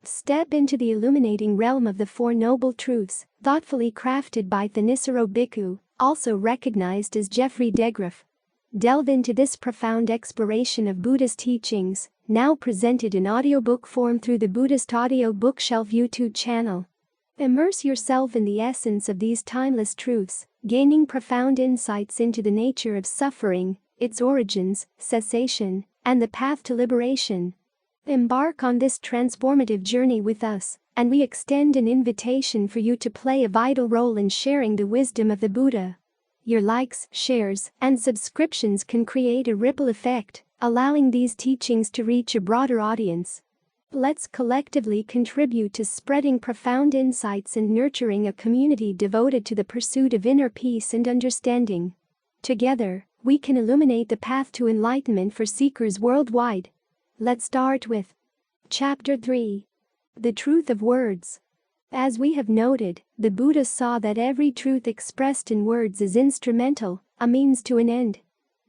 Step into the illuminating realm of the Four Noble Truths, thoughtfully crafted by Thanissaro Bhikkhu, also recognized as Jeffrey Degraff. Delve into this profound exploration of Buddhist teachings, now presented in audiobook form through the Buddhist Audio Bookshelf YouTube channel. Immerse yourself in the essence of these timeless truths, gaining profound insights into the nature of suffering, its origins, cessation, and the path to liberation. Embark on this transformative journey with us, and we extend an invitation for you to play a vital role in sharing the wisdom of the Buddha. Your likes, shares, and subscriptions can create a ripple effect, allowing these teachings to reach a broader audience. Let's collectively contribute to spreading profound insights and nurturing a community devoted to the pursuit of inner peace and understanding. Together, we can illuminate the path to enlightenment for seekers worldwide. Let's start with Chapter 3. The Truth of Words. As we have noted, the Buddha saw that every truth expressed in words is instrumental, a means to an end.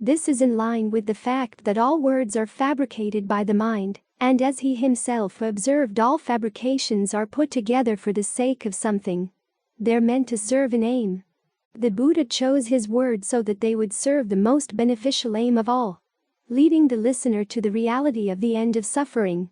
This is in line with the fact that all words are fabricated by the mind, and as he himself observed, all fabrications are put together for the sake of something. They're meant to serve an aim. The Buddha chose his words so that they would serve the most beneficial aim of all, leading the listener to the reality of the end of suffering.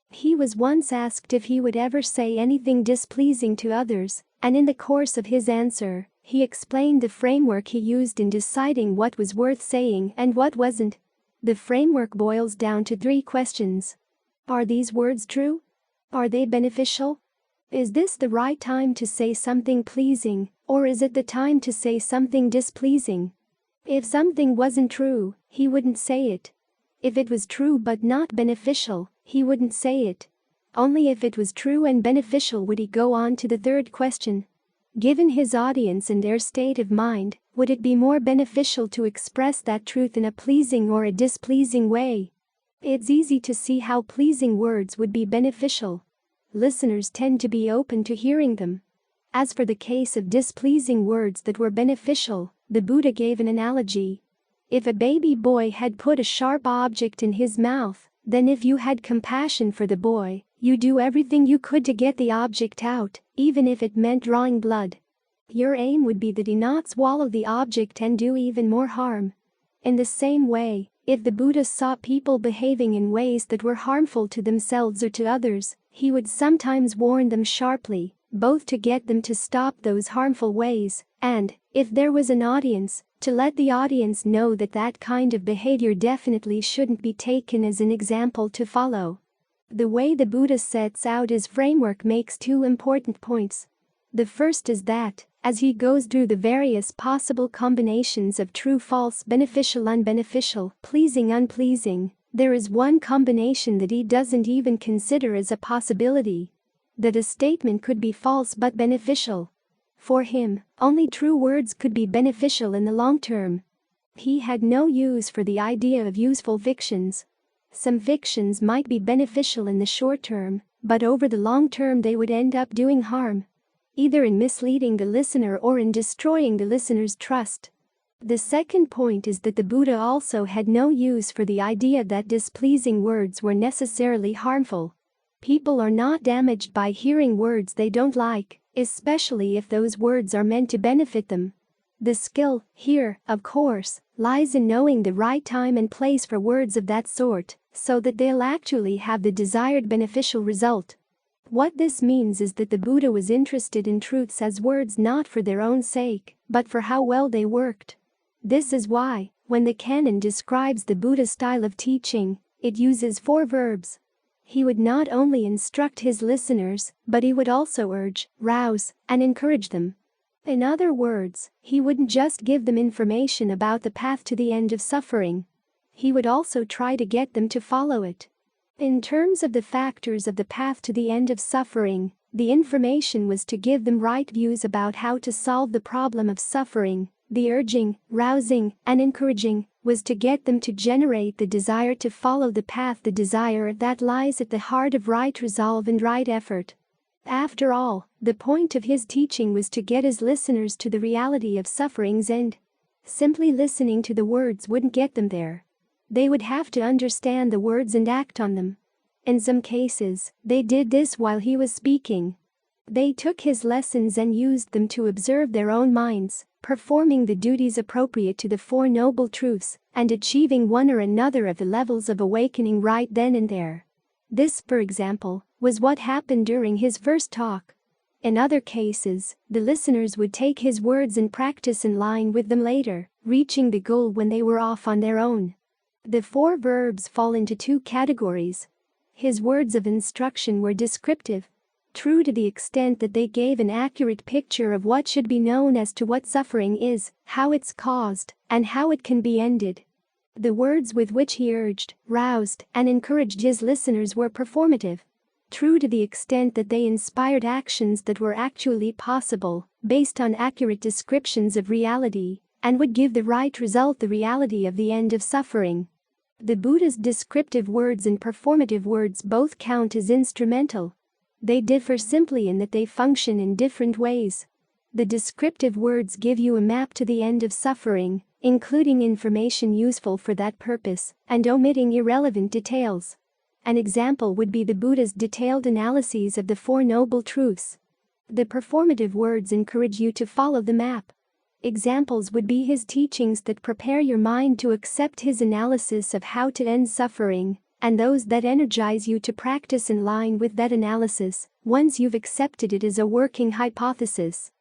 He was once asked if he would ever say anything displeasing to others, and in the course of his answer, he explained the framework he used in deciding what was worth saying and what wasn't. The framework boils down to 3 questions. Are these words true? Are they beneficial? Is this the right time to say something pleasing, or is it the time to say something displeasing? If something wasn't true, he wouldn't say it. If it was true but not beneficial, he wouldn't say it. Only if it was true and beneficial would he go on to the 3rd question. Given his audience and their state of mind, would it be more beneficial to express that truth in a pleasing or a displeasing way? It's easy to see how pleasing words would be beneficial. Listeners tend to be open to hearing them. As for the case of displeasing words that were beneficial, the Buddha gave an analogy. If a baby boy had put a sharp object in his mouth, then if you had compassion for the boy, you do everything you could to get the object out, even if it meant drawing blood. Your aim would be that he not swallow the object and do even more harm. In the same way, if the Buddha saw people behaving in ways that were harmful to themselves or to others, he would sometimes warn them sharply, both to get them to stop those harmful ways, and, if there was an audience, to let the audience know that that kind of behavior definitely shouldn't be taken as an example to follow. The way the Buddha sets out his framework makes 2 important points. The first is that, as he goes through the various possible combinations of true, false, beneficial, unbeneficial, pleasing, unpleasing, there is one combination that he doesn't even consider as a possibility. That a statement could be false but beneficial. For him, only true words could be beneficial in the long term. He had no use for the idea of useful fictions. Some fictions might be beneficial in the short term, but over the long term they would end up doing harm, either in misleading the listener or in destroying the listener's trust. The second point is that the Buddha also had no use for the idea that displeasing words were necessarily harmful. People are not damaged by hearing words they don't like, especially if those words are meant to benefit them. The skill, here, of course, lies in knowing the right time and place for words of that sort, so that they'll actually have the desired beneficial result. What this means is that the Buddha was interested in truths as words not for their own sake, but for how well they worked. This is why, when the canon describes the Buddha style of teaching, it uses 4 verbs. He would not only instruct his listeners, but he would also urge, rouse, and encourage them. In other words, he wouldn't just give them information about the path to the end of suffering. He would also try to get them to follow it. In terms of the factors of the path to the end of suffering, the information was to give them right views about how to solve the problem of suffering. The urging, rousing, and encouraging was to get them to generate the desire to follow the path, the desire that lies at the heart of right resolve and right effort. After all, the point of his teaching was to get his listeners to the reality of suffering's end. Simply listening to the words wouldn't get them there. They would have to understand the words and act on them. In some cases, they did this while he was speaking. They took his lessons and used them to observe their own minds, performing the duties appropriate to the Four Noble Truths, and achieving one or another of the levels of awakening right then and there. This, for example, was what happened during his first talk. In other cases, the listeners would take his words and practice in line with them later, reaching the goal when they were off on their own. The four verbs fall into two categories. His words of instruction were descriptive, true to the extent that they gave an accurate picture of what should be known as to what suffering is, how it's caused, and how it can be ended. The words with which he urged, roused, and encouraged his listeners were performative, true to the extent that they inspired actions that were actually possible, based on accurate descriptions of reality, and would give the right result, the reality of the end of suffering. The Buddha's descriptive words and performative words both count as instrumental. They differ simply in that they function in different ways. The descriptive words give you a map to the end of suffering, including information useful for that purpose, and omitting irrelevant details. An example would be the Buddha's detailed analyses of the Four Noble Truths. The performative words encourage you to follow the map. Examples would be his teachings that prepare your mind to accept his analysis of how to end suffering, and those that energize you to practice in line with that analysis, once you've accepted it as a working hypothesis.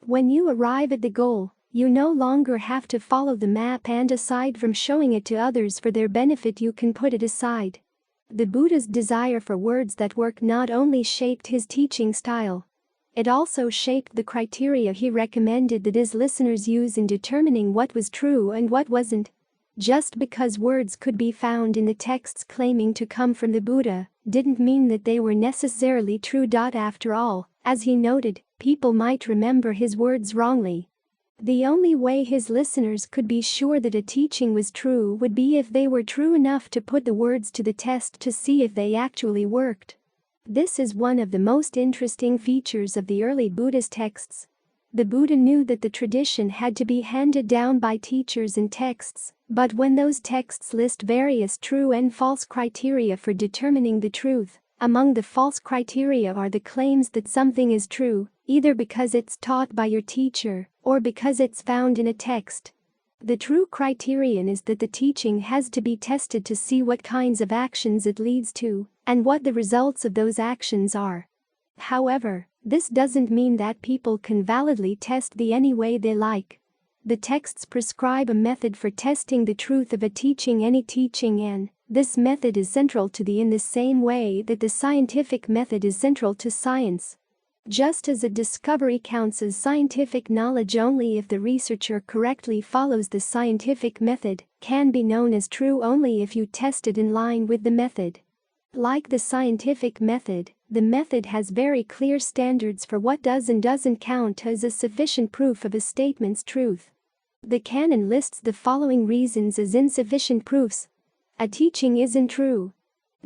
When you arrive at the goal, you no longer have to follow the map, and aside from showing it to others for their benefit, you can put it aside. The Buddha's desire for words that work not only shaped his teaching style, it also shaped the criteria he recommended that his listeners use in determining what was true and what wasn't. Just because words could be found in the texts claiming to come from the Buddha didn't mean that they were necessarily true. After all, as he noted, people might remember his words wrongly. The only way his listeners could be sure that a teaching was true would be if they were true enough to put the words to the test to see if they actually worked. This is one of the most interesting features of the early Buddhist texts. The Buddha knew that the tradition had to be handed down by teachers and texts, but when those texts list various true and false criteria for determining the truth, among the false criteria are the claims that something is true, either because it's taught by your teacher or because it's found in a text. The true criterion is that the teaching has to be tested to see what kinds of actions it leads to and what the results of those actions are. However, this doesn't mean that people can validly test the any way they like. The texts prescribe a method for testing the truth of a teaching, any teaching, and this method is central to in the same way that the scientific method is central to science. Just as a discovery counts as scientific knowledge only if the researcher correctly follows the scientific method, can be known as true only if you test it in line with the method. Like the scientific method, the method has very clear standards for what does and doesn't count as a sufficient proof of a statement's truth. The canon lists the following reasons as insufficient proofs. A teaching isn't true.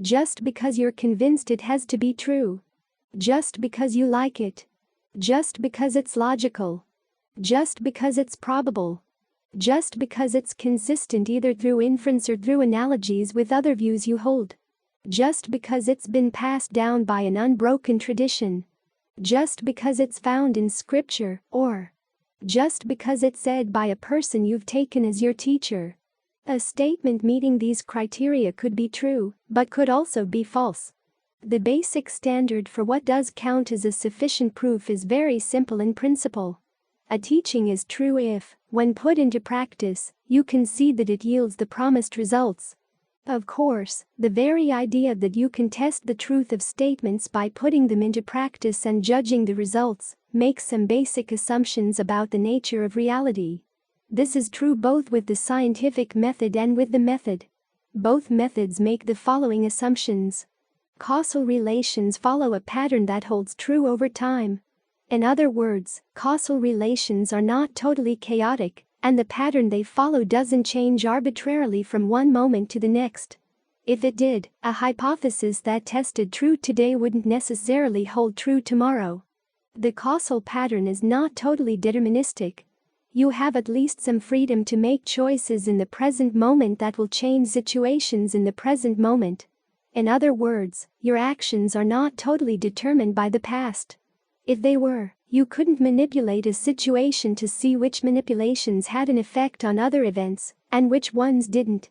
Just because you're convinced it has to be true. Just because you like it. Just because it's logical. Just because it's probable. Just because it's consistent either through inference or through analogies with other views you hold. Just because it's been passed down by an unbroken tradition. Just because it's found in scripture, or just because it's said by a person you've taken as your teacher. A statement meeting these criteria could be true, but could also be false. The basic standard for what does count as a sufficient proof is very simple in principle. A teaching is true if, when put into practice, you can see that it yields the promised results. Of course, the very idea that you can test the truth of statements by putting them into practice and judging the results makes some basic assumptions about the nature of reality. This is true both with the scientific method and with the method. Both methods make the following assumptions. Causal relations follow a pattern that holds true over time. In other words, causal relations are not totally chaotic, and the pattern they follow doesn't change arbitrarily from one moment to the next. If it did, a hypothesis that tested true today wouldn't necessarily hold true tomorrow. The causal pattern is not totally deterministic. You have at least some freedom to make choices in the present moment that will change situations in the present moment. In other words, your actions are not totally determined by the past. If they were, you couldn't manipulate a situation to see which manipulations had an effect on other events and which ones didn't.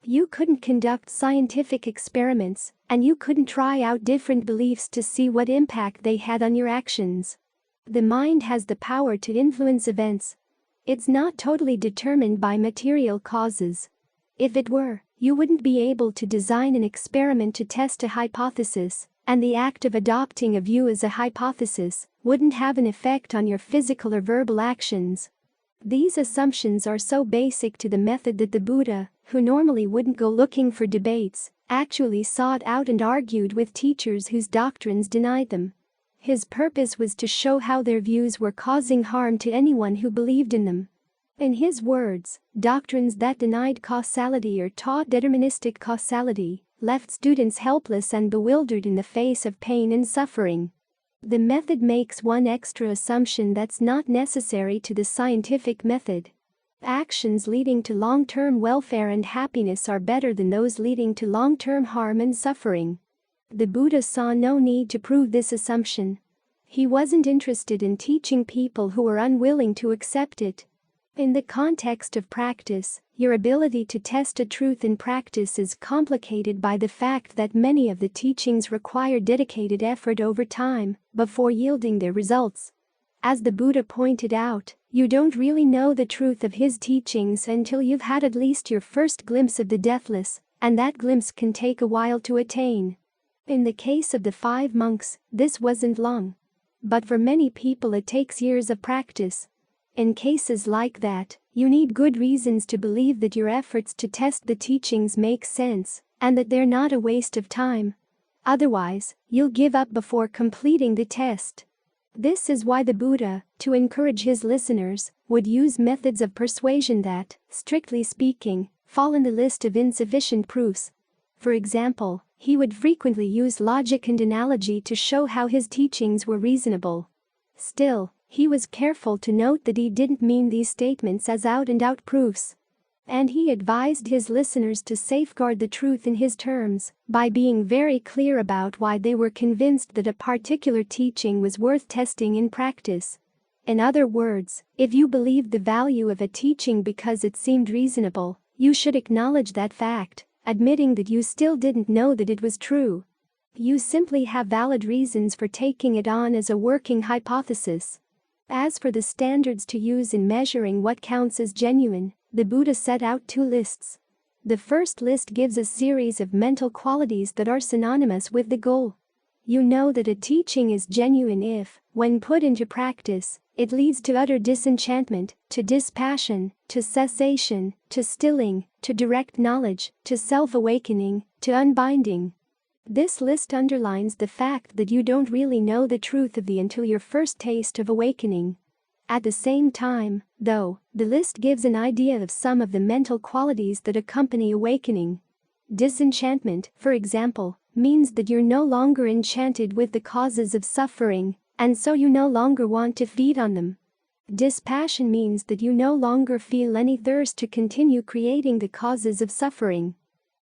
You couldn't conduct scientific experiments, and you couldn't try out different beliefs to see what impact they had on your actions. The mind has the power to influence events. It's not totally determined by material causes. If it were, you wouldn't be able to design an experiment to test a hypothesis, and the act of adopting a view as a hypothesis wouldn't have an effect on your physical or verbal actions. These assumptions are so basic to the method that the Buddha, who normally wouldn't go looking for debates, actually sought out and argued with teachers whose doctrines denied them. His purpose was to show how their views were causing harm to anyone who believed in them. In his words, doctrines that denied causality or taught deterministic causality left students helpless and bewildered in the face of pain and suffering. The method makes one extra assumption that's not necessary to the scientific method. Actions leading to long-term welfare and happiness are better than those leading to long-term harm and suffering. The Buddha saw no need to prove this assumption. He wasn't interested in teaching people who were unwilling to accept it. In the context of practice, your ability to test a truth in practice is complicated by the fact that many of the teachings require dedicated effort over time before yielding their results. As the Buddha pointed out, you don't really know the truth of his teachings until you've had at least your first glimpse of the deathless, and that glimpse can take a while to attain. In the case of the 5 monks, this wasn't long. But for many people it takes years of practice. In cases like that, you need good reasons to believe that your efforts to test the teachings make sense, and that they're not a waste of time. Otherwise, you'll give up before completing the test. This is why the Buddha, to encourage his listeners, would use methods of persuasion that, strictly speaking, fall in the list of insufficient proofs. For example, he would frequently use logic and analogy to show how his teachings were reasonable. Still, he was careful to note that he didn't mean these statements as out-and-out proofs. And he advised his listeners to safeguard the truth in his terms by being very clear about why they were convinced that a particular teaching was worth testing in practice. In other words, if you believed the value of a teaching because it seemed reasonable, you should acknowledge that fact, admitting that you still didn't know that it was true. You simply have valid reasons for taking it on as a working hypothesis. As for the standards to use in measuring what counts as genuine, the Buddha set out 2 lists. The first list gives a series of mental qualities that are synonymous with the goal. You know that a teaching is genuine if, when put into practice, it leads to utter disenchantment, to dispassion, to cessation, to stilling, to direct knowledge, to self-awakening, to unbinding. This list underlines the fact that you don't really know the truth of until your first taste of awakening. At the same time, though, the list gives an idea of some of the mental qualities that accompany awakening. Disenchantment, for example, means that you're no longer enchanted with the causes of suffering, and so you no longer want to feed on them. Dispassion means that you no longer feel any thirst to continue creating the causes of suffering.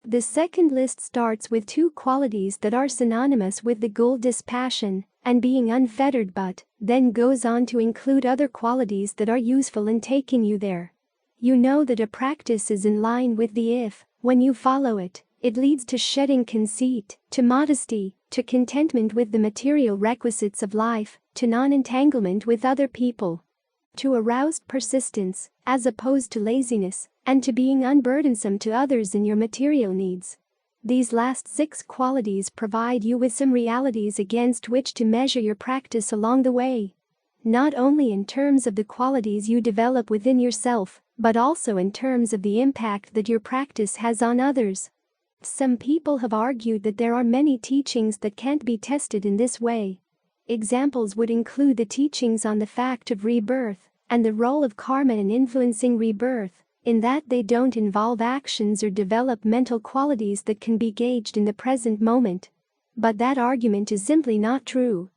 The second list starts with 2 qualities that are synonymous with the goal: dispassion and being unfettered, but then goes on to include other qualities that are useful in taking you there. You know that a practice is in line with the if, when you follow it, it leads to shedding conceit, to modesty, to contentment with the material requisites of life, to non-entanglement with other people, to aroused persistence, as opposed to laziness, and to being unburdensome to others in your material needs. These last 6 qualities provide you with some realities against which to measure your practice along the way. Not only in terms of the qualities you develop within yourself, but also in terms of the impact that your practice has on others. Some people have argued that there are many teachings that can't be tested in this way. Examples would include the teachings on the fact of rebirth and the role of karma in influencing rebirth, in that they don't involve actions or develop mental qualities that can be gauged in the present moment. But that argument is simply not true.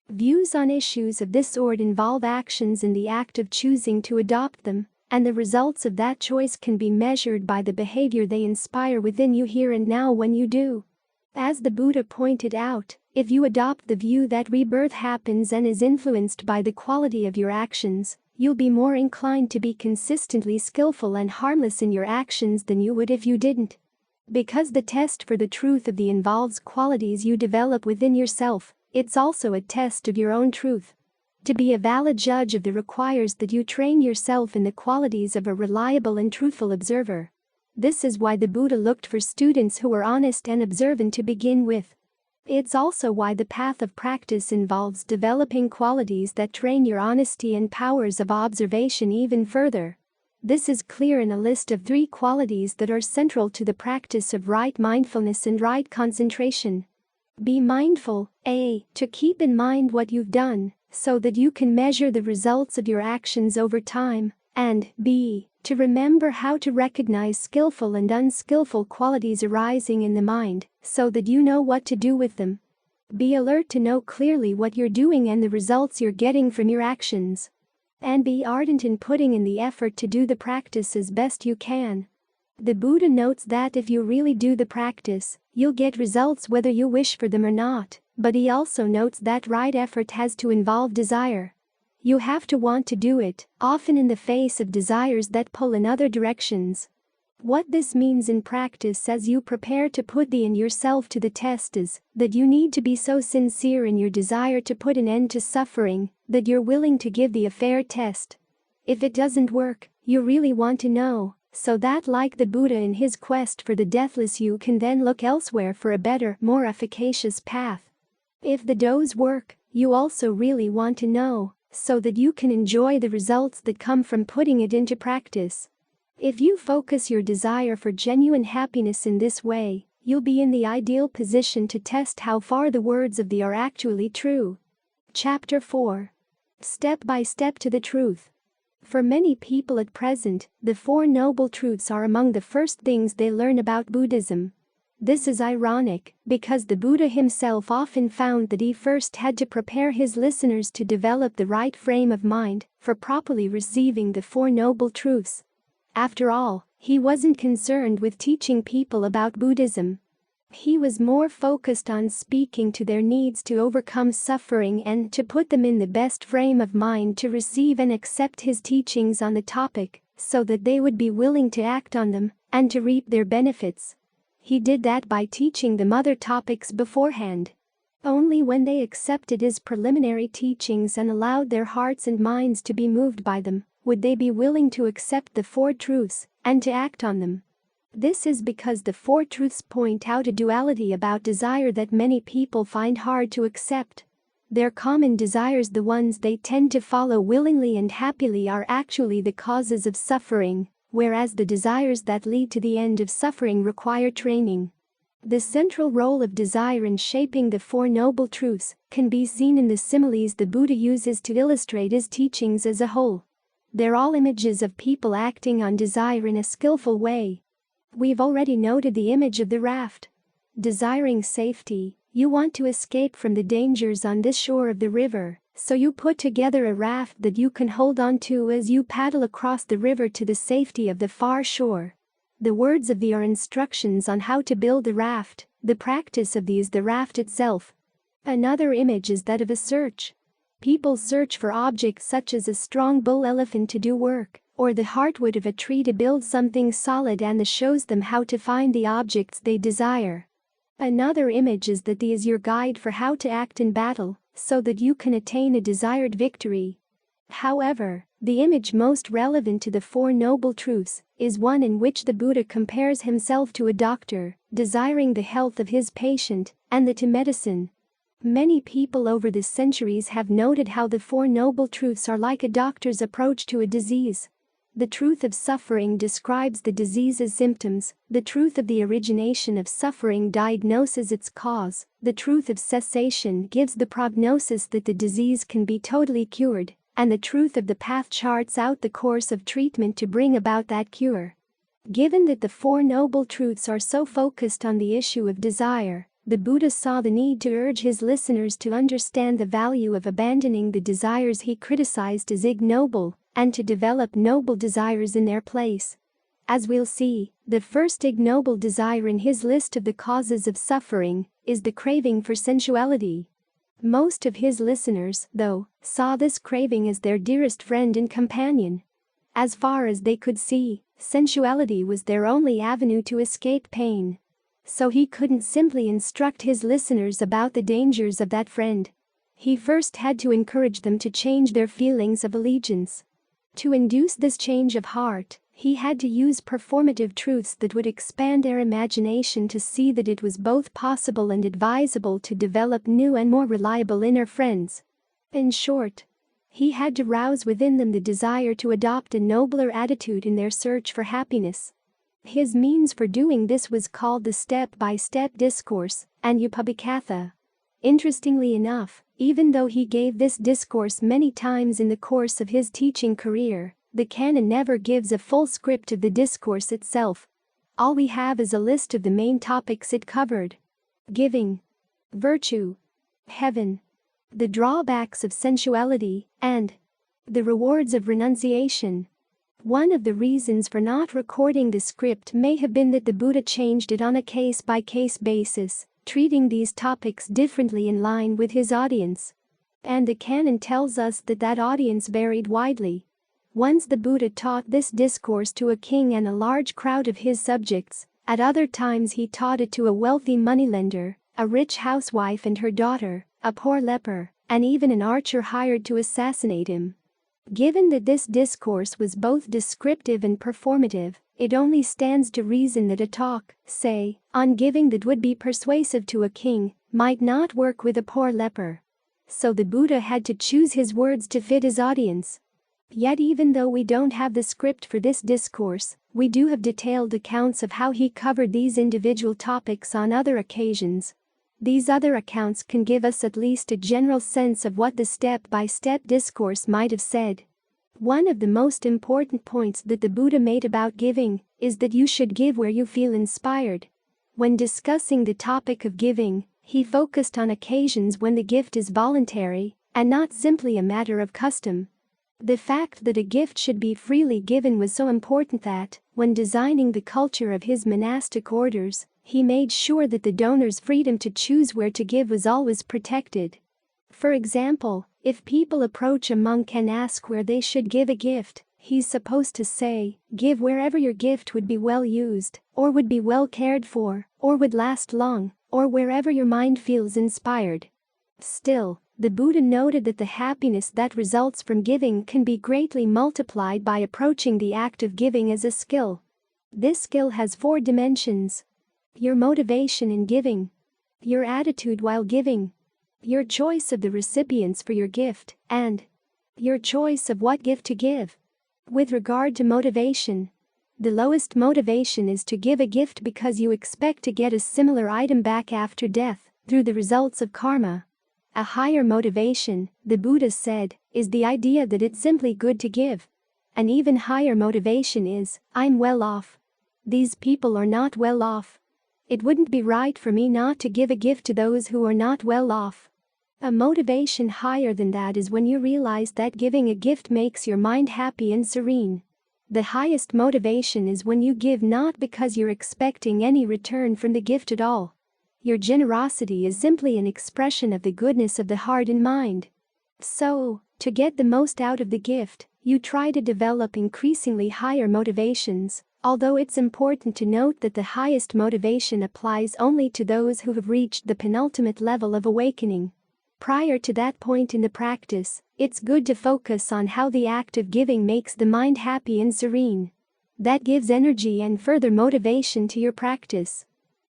Views on issues of this sort involve actions in the act of choosing to adopt them, and the results of that choice can be measured by the behavior they inspire within you here and now when you do. As the Buddha pointed out, if you adopt the view that rebirth happens and is influenced by the quality of your actions, you'll be more inclined to be consistently skillful and harmless in your actions than you would if you didn't. Because the test for the truth of the involves qualities you develop within yourself, it's also a test of your own truth. To be a valid judge of the requires that you train yourself in the qualities of a reliable and truthful observer. This is why the Buddha looked for students who were honest and observant to begin with. It's also why the path of practice involves developing qualities that train your honesty and powers of observation even further. This is clear in a list of 3 qualities that are central to the practice of right mindfulness and right concentration. Be mindful, A. To keep in mind what you've done, so that you can measure the results of your actions over time, and B. To remember how to recognize skillful and unskillful qualities arising in the mind, so that you know what to do with them. Be alert to know clearly what you're doing and the results you're getting from your actions. And be ardent in putting in the effort to do the practice as best you can. The Buddha notes that if you really do the practice, you'll get results whether you wish for them or not, but he also notes that right effort has to involve desire. You have to want to do it, often in the face of desires that pull in other directions. What this means in practice as you prepare to put the in yourself to the test is that you need to be so sincere in your desire to put an end to suffering that you're willing to give the a fair test. If it doesn't work, you really want to know, so that like the Buddha in his quest for the deathless you can then look elsewhere for a better, more efficacious path. If the does work, you also really want to know, so that you can enjoy the results that come from putting it into practice. If you focus your desire for genuine happiness in this way, you'll be in the ideal position to test how far the words of thee are actually true. Chapter 4. Step by Step to the Truth. For many people at present, the 4 Noble Truths are among the first things they learn about Buddhism. This is ironic, because the Buddha himself often found that he first had to prepare his listeners to develop the right frame of mind for properly receiving the 4 Noble Truths. After all, he wasn't concerned with teaching people about Buddhism. He was more focused on speaking to their needs to overcome suffering and to put them in the best frame of mind to receive and accept his teachings on the topic, so that they would be willing to act on them and to reap their benefits. He did that by teaching them other topics beforehand. Only when they accepted his preliminary teachings and allowed their hearts and minds to be moved by them, would they be willing to accept the 4 truths and to act on them. This is because the 4 truths point out a duality about desire that many people find hard to accept. Their common desires, the ones they tend to follow willingly and happily, are actually the causes of suffering, whereas the desires that lead to the end of suffering require training. The central role of desire in shaping the 4 Noble Truths can be seen in the similes the Buddha uses to illustrate his teachings as a whole. They're all images of people acting on desire in a skillful way. We've already noted the image of the raft. Desiring safety, you want to escape from the dangers on this shore of the river, so you put together a raft that you can hold on to as you paddle across the river to the safety of the far shore. The words of thee are instructions on how to build the raft, the practice of thee is the raft itself. Another image is that of a search. People search for objects such as a strong bull elephant to do work, or the heartwood of a tree to build something solid, and this shows them how to find the objects they desire. Another image is that thee is your guide for how to act in battle, so that you can attain a desired victory. However, the image most relevant to the 4 Noble Truths is one in which the Buddha compares himself to a doctor, desiring the health of his patient, and that to medicine. Many people over the centuries have noted how the 4 Noble Truths are like a doctor's approach to a disease. The truth of suffering describes the disease's symptoms, the truth of the origination of suffering diagnoses its cause, the truth of cessation gives the prognosis that the disease can be totally cured, and the truth of the path charts out the course of treatment to bring about that cure. Given that the 4 Noble Truths are so focused on the issue of desire, the Buddha saw the need to urge his listeners to understand the value of abandoning the desires he criticized as ignoble, and to develop noble desires in their place. As we'll see, the first ignoble desire in his list of the causes of suffering is the craving for sensuality. Most of his listeners, though, saw this craving as their dearest friend and companion. As far as they could see, sensuality was their only avenue to escape pain. So he couldn't simply instruct his listeners about the dangers of that friend. He first had to encourage them to change their feelings of allegiance. To induce this change of heart, he had to use performative truths that would expand their imagination to see that it was both possible and advisable to develop new and more reliable inner friends. In short, he had to rouse within them the desire to adopt a nobler attitude in their search for happiness. His means for doing this was called the step-by-step discourse, Anupabhikatha. Interestingly enough, even though he gave this discourse many times in the course of his teaching career, the canon never gives a full script of the discourse itself. All we have is a list of the main topics it covered: giving, virtue, heaven, the drawbacks of sensuality, and the rewards of renunciation. One of the reasons for not recording the script may have been that the Buddha changed it on a case-by-case basis, treating these topics differently in line with his audience. And the canon tells us that that audience varied widely. Once the Buddha taught this discourse to a king and a large crowd of his subjects. At other times he taught it to a wealthy moneylender, a rich housewife and her daughter, a poor leper, and even an archer hired to assassinate him. Given that this discourse was both descriptive and performative, it only stands to reason that a talk, say, on giving that would be persuasive to a king, might not work with a poor leper. So the Buddha had to choose his words to fit his audience. Yet even though we don't have the script for this discourse, we do have detailed accounts of how he covered these individual topics on other occasions. These other accounts can give us at least a general sense of what the step-by-step discourse might have said. One of the most important points that the Buddha made about giving is that you should give where you feel inspired. When discussing the topic of giving, he focused on occasions when the gift is voluntary and not simply a matter of custom. The fact that a gift should be freely given was so important that, when designing the culture of his monastic orders, he made sure that the donor's freedom to choose where to give was always protected. For example, if people approach a monk and ask where they should give a gift, he's supposed to say, "Give wherever your gift would be well used, or would be well cared for, or would last long, or wherever your mind feels inspired." Still, the Buddha noted that the happiness that results from giving can be greatly multiplied by approaching the act of giving as a skill. This skill has 4 dimensions: your motivation in giving, your attitude while giving, your choice of the recipients for your gift, and your choice of what gift to give. With regard to motivation, the lowest motivation is to give a gift because you expect to get a similar item back after death, through the results of karma. A higher motivation, the Buddha said, is the idea that it's simply good to give. An even higher motivation is, I'm well off. These people are not well off. It wouldn't be right for me not to give a gift to those who are not well off. A motivation higher than that is when you realize that giving a gift makes your mind happy and serene. The highest motivation is when you give not because you're expecting any return from the gift at all. Your generosity is simply an expression of the goodness of the heart and mind. So, to get the most out of the gift, you try to develop increasingly higher motivations, although it's important to note that the highest motivation applies only to those who have reached the penultimate level of awakening. Prior to that point in the practice, it's good to focus on how the act of giving makes the mind happy and serene. That gives energy and further motivation to your practice.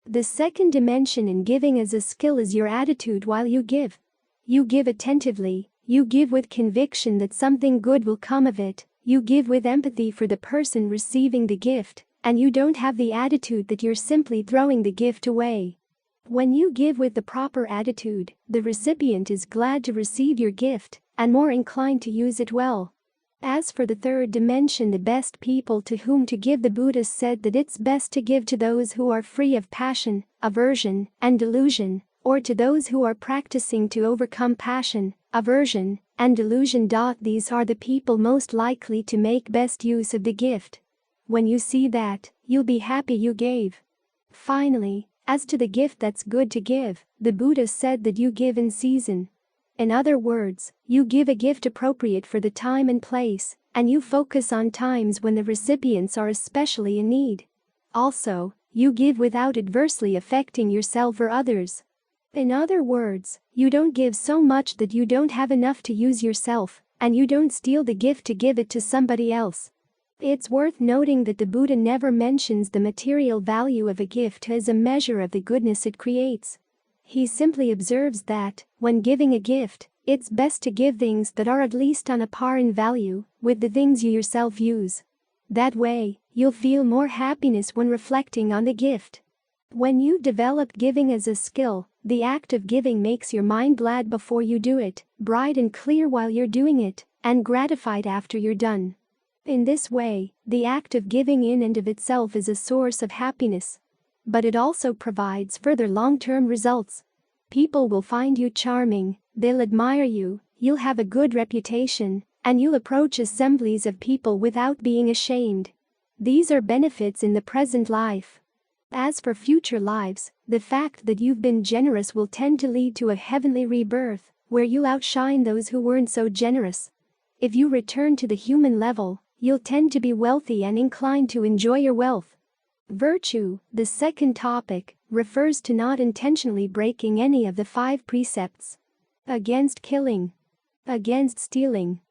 The second dimension in giving as a skill is your attitude while you give. You give attentively, you give with conviction that something good will come of it, you give with empathy for the person receiving the gift, and you don't have the attitude that you're simply throwing the gift away. When you give with the proper attitude, the recipient is glad to receive your gift and more inclined to use it well. As for the third dimension, the best people to whom to give, the Buddha said that it's best to give to those who are free of passion, aversion, and delusion, or to those who are practicing to overcome passion, aversion, and delusion. These are the people most likely to make best use of the gift. When you see that, you'll be happy you gave. Finally, as to the gift that's good to give, the Buddha said that you give in season. In other words, you give a gift appropriate for the time and place, and you focus on times when the recipients are especially in need. Also, you give without adversely affecting yourself or others. In other words, you don't give so much that you don't have enough to use yourself, and you don't steal the gift to give it to somebody else. It's worth noting that the Buddha never mentions the material value of a gift as a measure of the goodness it creates. He simply observes that, when giving a gift, it's best to give things that are at least on a par in value with the things you yourself use. That way, you'll feel more happiness when reflecting on the gift. When you've developed giving as a skill, the act of giving makes your mind glad before you do it, bright and clear while you're doing it, and gratified after you're done. In this way, the act of giving in and of itself is a source of happiness. But it also provides further long-term results. People will find you charming, they'll admire you, you'll have a good reputation, and you'll approach assemblies of people without being ashamed. These are benefits in the present life. As for future lives, the fact that you've been generous will tend to lead to a heavenly rebirth, where you'll outshine those who weren't so generous. If you return to the human level, you'll tend to be wealthy and inclined to enjoy your wealth. Virtue, the second topic, refers to not intentionally breaking any of the 5 precepts. Against killing. Against stealing.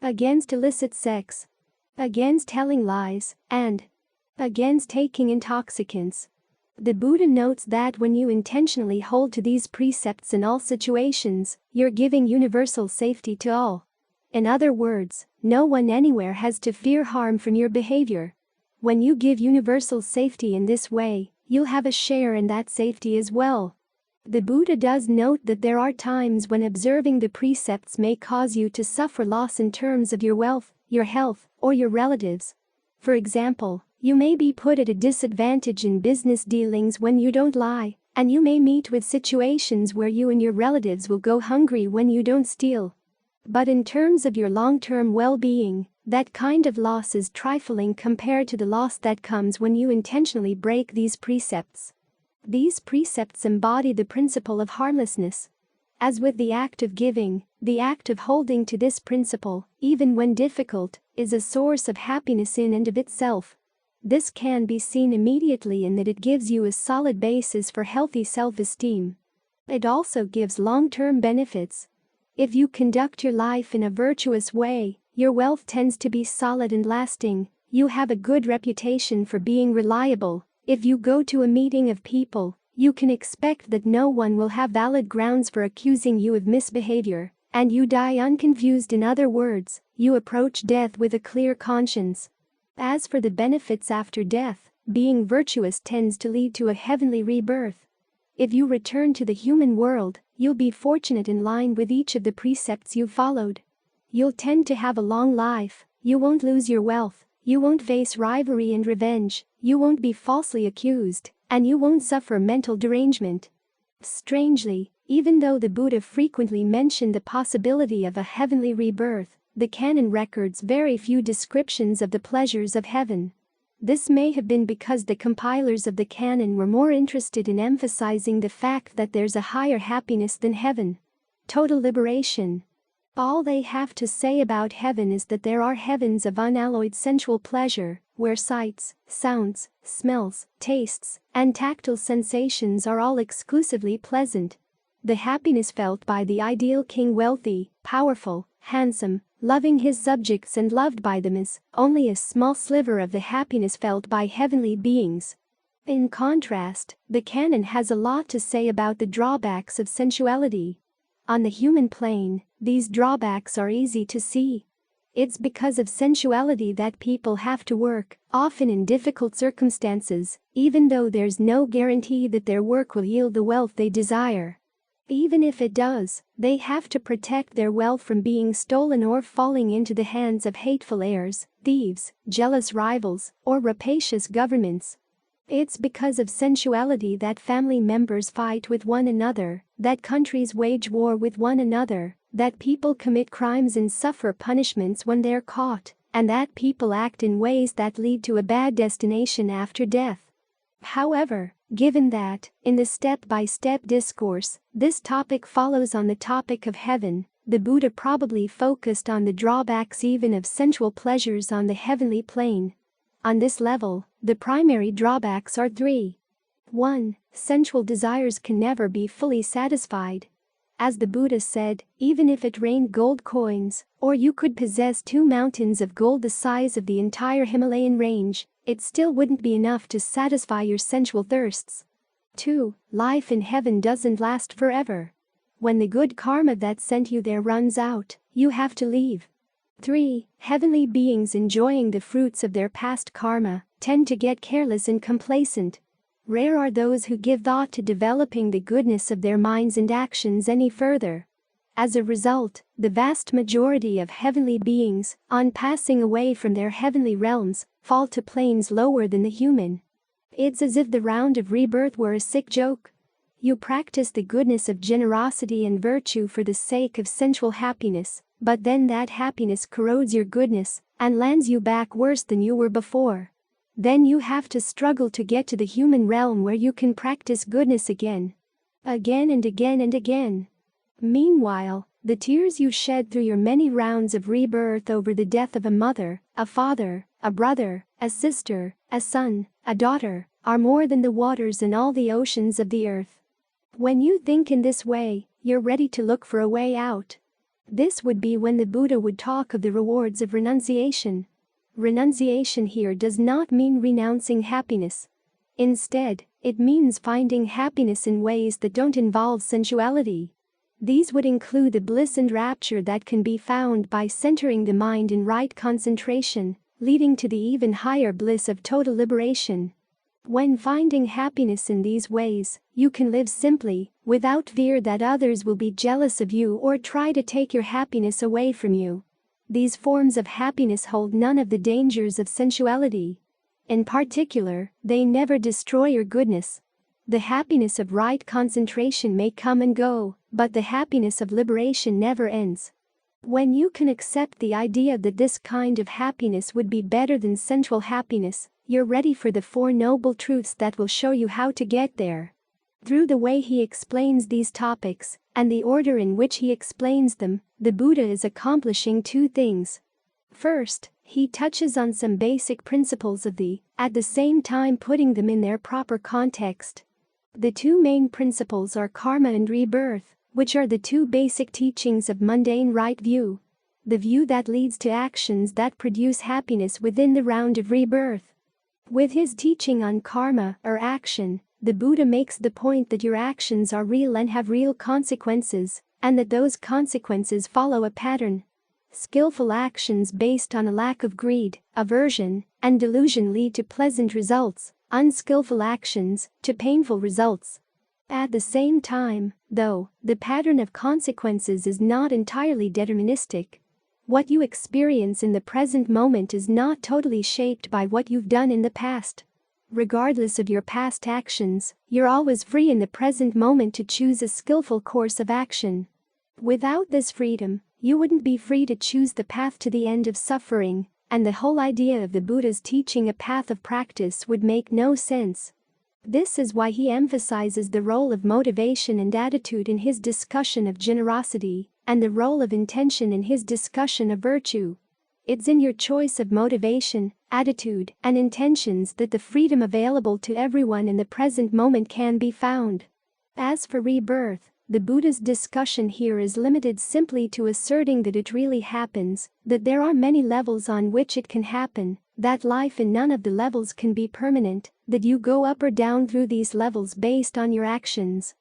Against illicit sex. Against telling lies, and against taking intoxicants. The Buddha notes that when you intentionally hold to these precepts in all situations, you're giving universal safety to all. In other words, no one anywhere has to fear harm from your behavior. When you give universal safety in this way, you'll have a share in that safety as well. The Buddha does note that there are times when observing the precepts may cause you to suffer loss in terms of your wealth, your health, or your relatives. For example, you may be put at a disadvantage in business dealings when you don't lie, and you may meet with situations where you and your relatives will go hungry when you don't steal. But in terms of your long-term well-being, that kind of loss is trifling compared to the loss that comes when you intentionally break these precepts. These precepts embody the principle of harmlessness. As with the act of giving, the act of holding to this principle, even when difficult, is a source of happiness in and of itself. This can be seen immediately in that it gives you a solid basis for healthy self-esteem. It also gives long-term benefits. If you conduct your life in a virtuous way, your wealth tends to be solid and lasting, you have a good reputation for being reliable. If you go to a meeting of people, you can expect that no one will have valid grounds for accusing you of misbehavior, and you die unconfused. In other words, you approach death with a clear conscience. As for the benefits after death, being virtuous tends to lead to a heavenly rebirth. If you return to the human world, you'll be fortunate in line with each of the precepts you followed. You'll tend to have a long life, you won't lose your wealth, you won't face rivalry and revenge, you won't be falsely accused, and you won't suffer mental derangement. Strangely, even though the Buddha frequently mentioned the possibility of a heavenly rebirth, the canon records very few descriptions of the pleasures of heaven. This may have been because the compilers of the canon were more interested in emphasizing the fact that there's a higher happiness than heaven. Total liberation. All they have to say about heaven is that there are heavens of unalloyed sensual pleasure, where sights, sounds, smells, tastes, and tactile sensations are all exclusively pleasant. The happiness felt by the ideal king, wealthy, powerful, handsome, loving his subjects and loved by them, is only a small sliver of the happiness felt by heavenly beings. In contrast, the canon has a lot to say about the drawbacks of sensuality. On the human plane, these drawbacks are easy to see. It's because of sensuality that people have to work, often in difficult circumstances, even though there's no guarantee that their work will yield the wealth they desire. Even if it does, they have to protect their wealth from being stolen or falling into the hands of hateful heirs, thieves, jealous rivals, or rapacious governments. It's because of sensuality that family members fight with one another, that countries wage war with one another, that people commit crimes and suffer punishments when they're caught, and that people act in ways that lead to a bad destination after death. However, given that, in the step-by-step discourse, this topic follows on the topic of heaven, the Buddha probably focused on the drawbacks even of sensual pleasures on the heavenly plane. On this level, the primary drawbacks are three. 1. Sensual desires can never be fully satisfied. As the Buddha said, even if it rained gold coins, or you could possess 2 mountains of gold the size of the entire Himalayan range, it still wouldn't be enough to satisfy your sensual thirsts. 2. Life in heaven doesn't last forever. When the good karma that sent you there runs out, you have to leave. 3. Heavenly beings enjoying the fruits of their past karma tend to get careless and complacent. Rare are those who give thought to developing the goodness of their minds and actions any further. As a result, the vast majority of heavenly beings, on passing away from their heavenly realms, fall to planes lower than the human. It's as if the round of rebirth were a sick joke. You practice the goodness of generosity and virtue for the sake of sensual happiness, but then that happiness corrodes your goodness and lands you back worse than you were before. Then you have to struggle to get to the human realm where you can practice goodness again. Again and again and again. Meanwhile, the tears you shed through your many rounds of rebirth over the death of a mother, a father, a brother, a sister, a son, a daughter, are more than the waters in all the oceans of the earth. When you think in this way, you're ready to look for a way out. This would be when the Buddha would talk of the rewards of renunciation. Renunciation here does not mean renouncing happiness. Instead, it means finding happiness in ways that don't involve sensuality. These would include the bliss and rapture that can be found by centering the mind in right concentration, leading to the even higher bliss of total liberation. When finding happiness in these ways, you can live simply, without fear that others will be jealous of you or try to take your happiness away from you. These forms of happiness hold none of the dangers of sensuality. In particular, they never destroy your goodness. The happiness of right concentration may come and go, but the happiness of liberation never ends. When you can accept the idea that this kind of happiness would be better than sensual happiness, you're ready for the 4 noble truths that will show you how to get there. Through the way he explains these topics, and the order in which he explains them, the Buddha is accomplishing 2 things. First, he touches on some basic principles of at the same time putting them in their proper context. The 2 main principles are karma and rebirth, which are the 2 basic teachings of mundane right view. The view that leads to actions that produce happiness within the round of rebirth. With his teaching on karma, or action, the Buddha makes the point that your actions are real and have real consequences, and that those consequences follow a pattern. Skillful actions based on a lack of greed, aversion, and delusion lead to pleasant results, unskillful actions to painful results. At the same time, though, the pattern of consequences is not entirely deterministic. What you experience in the present moment is not totally shaped by what you've done in the past. Regardless of your past actions, you're always free in the present moment to choose a skillful course of action. Without this freedom, you wouldn't be free to choose the path to the end of suffering, and the whole idea of the Buddha's teaching a path of practice would make no sense. This is why he emphasizes the role of motivation and attitude in his discussion of generosity, and the role of intention in his discussion of virtue. It's in your choice of motivation, attitude, and intentions that the freedom available to everyone in the present moment can be found. As for rebirth, the Buddha's discussion here is limited simply to asserting that it really happens, that there are many levels on which it can happen, that life in none of the levels can be permanent, that you go up or down through these levels based on your actions,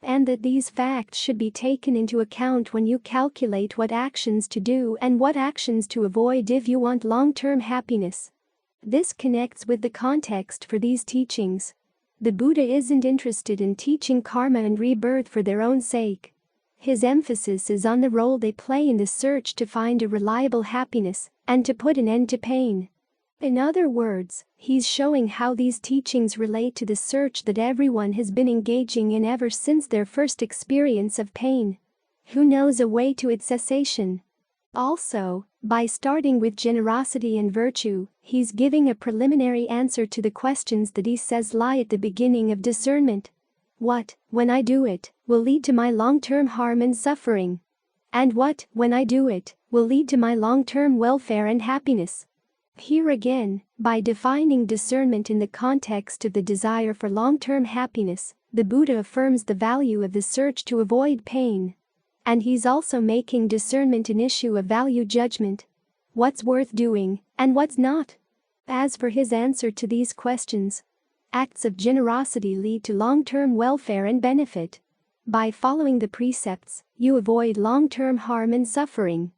and that these facts should be taken into account when you calculate what actions to do and what actions to avoid if you want long-term happiness. This connects with the context for these teachings. The Buddha isn't interested in teaching karma and rebirth for their own sake. His emphasis is on the role they play in the search to find a reliable happiness and to put an end to pain. In other words, he's showing how these teachings relate to the search that everyone has been engaging in ever since their first experience of pain. Who knows a way to its cessation? Also, by starting with generosity and virtue, he's giving a preliminary answer to the questions that he says lie at the beginning of discernment. What, when I do it, will lead to my long-term harm and suffering? And what, when I do it, will lead to my long-term welfare and happiness? Here again, by defining discernment in the context of the desire for long-term happiness, the Buddha affirms the value of the search to avoid pain. And he's also making discernment an issue of value judgment. What's worth doing, and what's not? As for his answer to these questions, acts of generosity lead to long-term welfare and benefit. By following the precepts, you avoid long-term harm and suffering.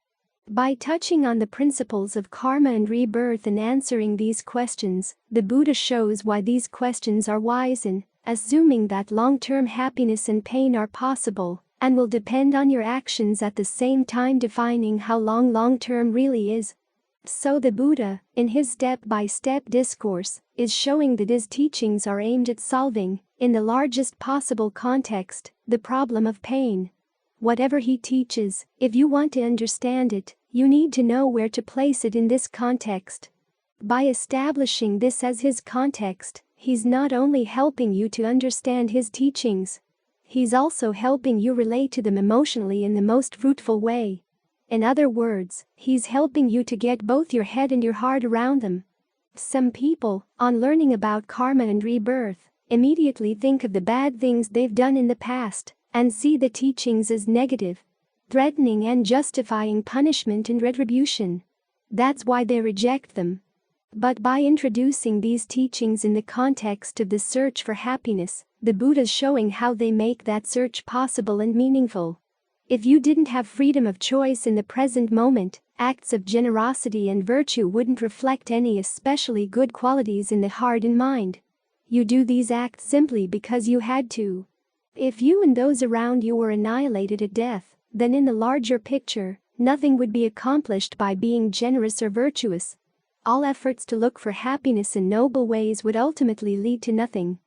By touching on the principles of karma and rebirth and answering these questions, the Buddha shows why these questions are wise in assuming that long-term happiness and pain are possible and will depend on your actions, at the same time defining how long-term really is. So the Buddha, in his step-by-step discourse, is showing that his teachings are aimed at solving, in the largest possible context, the problem of pain. Whatever he teaches, if you want to understand it, you need to know where to place it in this context. By establishing this as his context, he's not only helping you to understand his teachings, he's also helping you relate to them emotionally in the most fruitful way. In other words, he's helping you to get both your head and your heart around them. Some people, on learning about karma and rebirth, immediately think of the bad things they've done in the past and see the teachings as negative, threatening and justifying punishment and retribution. That's why they reject them. But by introducing these teachings in the context of the search for happiness, the Buddha's showing how they make that search possible and meaningful. If you didn't have freedom of choice in the present moment, acts of generosity and virtue wouldn't reflect any especially good qualities in the heart and mind. You do these acts simply because you had to. If you and those around you were annihilated at death, then in the larger picture, nothing would be accomplished by being generous or virtuous. All efforts to look for happiness in noble ways would ultimately lead to nothing.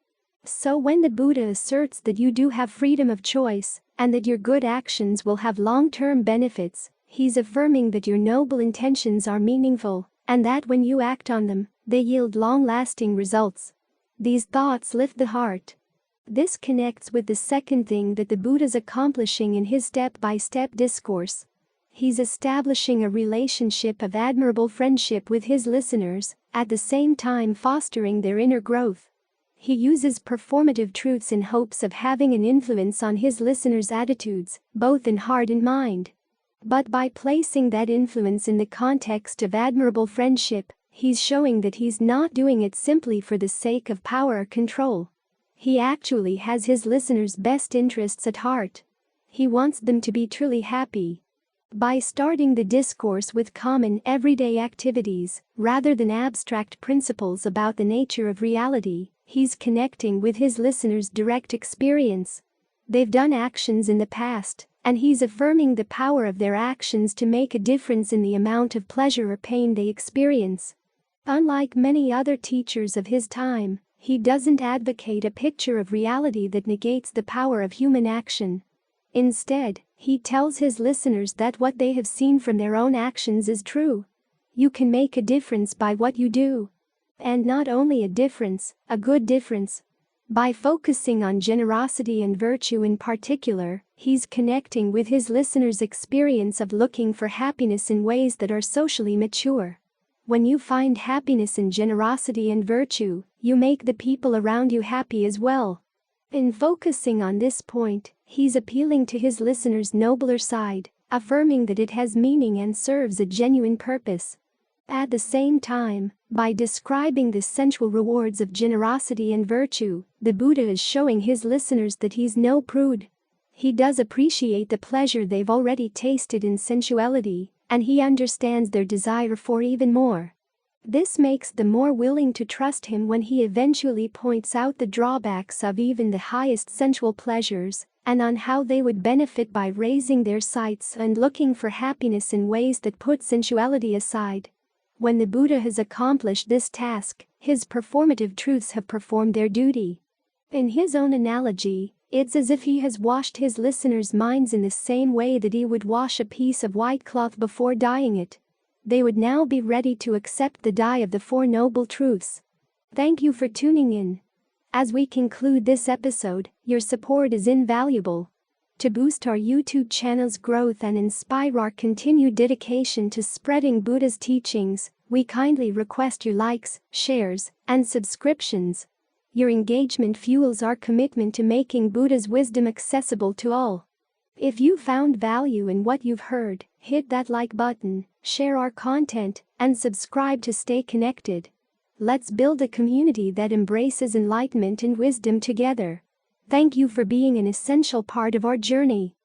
So when the Buddha asserts that you do have freedom of choice, and that your good actions will have long-term benefits, he's affirming that your noble intentions are meaningful, and that when you act on them, they yield long-lasting results. These thoughts lift the heart. This connects with the second thing that the Buddha's accomplishing in his step-by-step discourse. He's establishing a relationship of admirable friendship with his listeners, at the same time fostering their inner growth. He uses performative truths in hopes of having an influence on his listeners' attitudes, both in heart and mind. But by placing that influence in the context of admirable friendship, he's showing that he's not doing it simply for the sake of power or control. He actually has his listeners' best interests at heart. He wants them to be truly happy. By starting the discourse with common everyday activities, rather than abstract principles about the nature of reality, he's connecting with his listeners' direct experience. They've done actions in the past, and he's affirming the power of their actions to make a difference in the amount of pleasure or pain they experience. Unlike many other teachers of his time, he doesn't advocate a picture of reality that negates the power of human action. Instead, he tells his listeners that what they have seen from their own actions is true. You can make a difference by what you do. And not only a difference, a good difference. By focusing on generosity and virtue in particular, he's connecting with his listeners' experience of looking for happiness in ways that are socially mature. When you find happiness in generosity and virtue, you make the people around you happy as well. In focusing on this point, he's appealing to his listeners' nobler side, affirming that it has meaning and serves a genuine purpose. At the same time, by describing the sensual rewards of generosity and virtue, the Buddha is showing his listeners that he's no prude. He does appreciate the pleasure they've already tasted in sensuality, and he understands their desire for even more. This makes them more willing to trust him when he eventually points out the drawbacks of even the highest sensual pleasures, and on how they would benefit by raising their sights and looking for happiness in ways that put sensuality aside. When the Buddha has accomplished this task, his performative truths have performed their duty. In his own analogy, It's as if he has washed his listeners' minds in the same way that he would wash a piece of white cloth before dyeing it. They would now be ready to accept the dye of the Four Noble Truths. Thank you for tuning in. As we conclude this episode, your support is invaluable. To boost our YouTube channel's growth and inspire our continued dedication to spreading Buddha's teachings, we kindly request your likes, shares, and subscriptions. Your engagement fuels our commitment to making Buddha's wisdom accessible to all. If you found value in what you've heard, hit that like button, share our content, and subscribe to stay connected. Let's build a community that embraces enlightenment and wisdom together. Thank you for being an essential part of our journey.